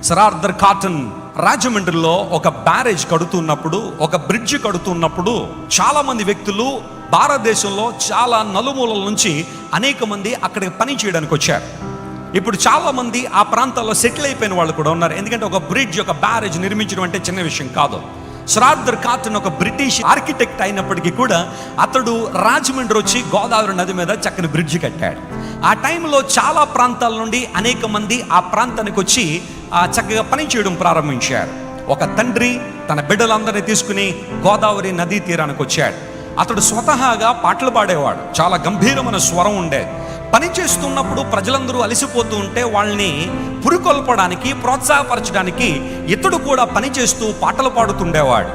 Sir Arthur cotton రాజమండ్రిలో ఒక barrage కడుతున్నప్పుడు, ఒక బ్రిడ్జ్ కడుతున్నప్పుడు చాలా మంది వ్యక్తులు భారతదేశంలో చాలా నలుమూలల నుంచి అనేక మంది అక్కడికి పని చేయడానికి వచ్చారు. ఇప్పుడు చాలా మంది ఆ ప్రాంతాల్లో సెటిల్ అయిపోయిన వాళ్ళు కూడా ఉన్నారు. ఎందుకంటే ఒక బ్రిడ్జ్, ఒక బ్యారేజ్ నిర్మించడం అంటే చిన్న విషయం కాదు. సర్ ఆర్థర్ కాటన్ ఒక బ్రిటిష్ ఆర్కిటెక్ట్ అయినప్పటికీ కూడా అతడు రాజమండ్రి వచ్చి గోదావరి నది మీద చక్కని బ్రిడ్జ్ కట్టాడు. ఆ టైంలో చాలా ప్రాంతాల నుండి అనేక మంది ఆ ప్రాంతానికి వచ్చి చక్కగా పని చేయడం ప్రారంభించారు. ఒక తండ్రి తన బిడ్డలందరినీ తీసుకుని గోదావరి నదీ తీరానికి వచ్చాడు. అతడు స్వతహాగా పాటలు పాడేవాడు, చాలా గంభీరమైన స్వరం ఉండేది. పని చేస్తున్నప్పుడు ప్రజలందరూ అలసిపోతూ ఉంటే వాళ్ళని పురికొల్పడానికి, ప్రోత్సాహపరచడానికి ఇతడు కూడా పని చేస్తూ పాటలు పాడుతుండేవాడు.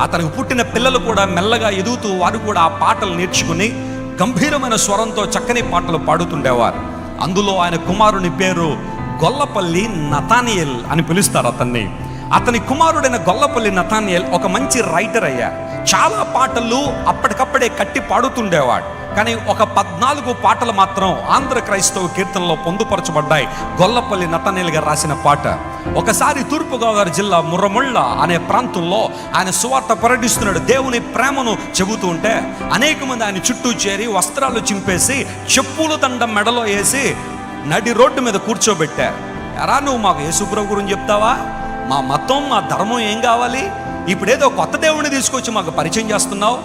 అతనికి పుట్టిన పిల్లలు కూడా మెల్లగా ఎదుగుతూ వారు కూడా ఆ పాటలు నేర్చుకుని గంభీరమైన స్వరంతో చక్కని పాటలు పాడుతుండేవారు. అందులో ఆయన కుమారుని పేరు గొల్లపల్లి నతానియేల్ అని పిలుస్తారు అతన్ని. అతని కుమారుడైన గొల్లపల్లి నతానియేల్ ఒక మంచి రైటర్ అయ్యారు. చాలా పాటలు అప్పటికప్పుడే కట్టి పాడుతుండేవాడు. కానీ ఒక 14 పాటలు మాత్రం ఆంధ్ర క్రైస్తవ కీర్తనలో పొందుపరచబడ్డాయి. గొల్లపల్లి నతానియేల్ గారు రాసిన పాట. ఒకసారి తూర్పుగోదావరి జిల్లా ముర్రముళ్ళ అనే ప్రాంతంలో ఆయన సువార్త పర్యటిస్తున్నాడు. దేవుని ప్రేమను చెబుతూ ఉంటే అనేక మంది ఆయన చుట్టూ చేరి వస్త్రాలు చింపేసి చెప్పుల దండం మెడలో వేసి నడి రోడ్డు మీద కూర్చోబెట్టారు. ఎరా, నువ్వు మాకు యేసుప్రభు గురించి చెప్తావా? మా మతం, మా ధర్మం ఏం కావాలి? ఇప్పుడేదో కొత్త దేవుడిని తీసుకొచ్చి మాకు పరిచయం చేస్తున్నావు.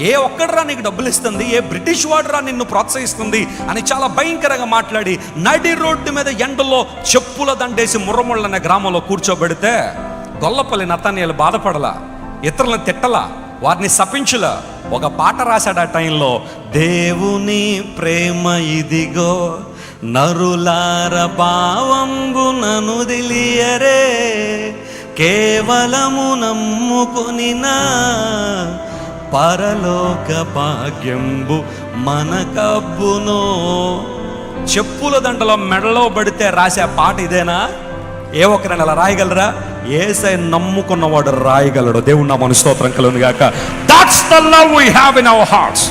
ఏ ఒక్కడరా నీకు డబ్బులు ఇస్తుంది? ఏ బ్రిటిష్ వాడురా నిన్ను ప్రోత్సహిస్తుంది అని చాలా భయంకరంగా మాట్లాడి నడి రోడ్డు మీద ఎండలో చెప్పుల దండేసి ముర్రముళ్ళ అనే గ్రామంలో కూర్చోబెడితే గొల్లపల్లి నతానియేల్ బాధపడలా, ఇతరులను తిట్టలా, వారిని శపించలా. ఒక పాట రాశాడు ఆ టైంలో. దేవుని ప్రేమ ఇదిగో, నరులార భావంబునను తెలియరే, కేవలము నమ్ముకొనినా పరలోక భాగ్యంబు మనకబ్బునో. చెప్పుల దండలో మెడలో పడితే రాసే పాట ఇదేనా? ఏ ఒక్కరైనా అలా రాయగలరా? యేసయ్య నమ్ముకున్నవాడు రాయగలడు. దేవుని నామమున స్తోత్రం కలుగును గాక. That's the love we have in our hearts.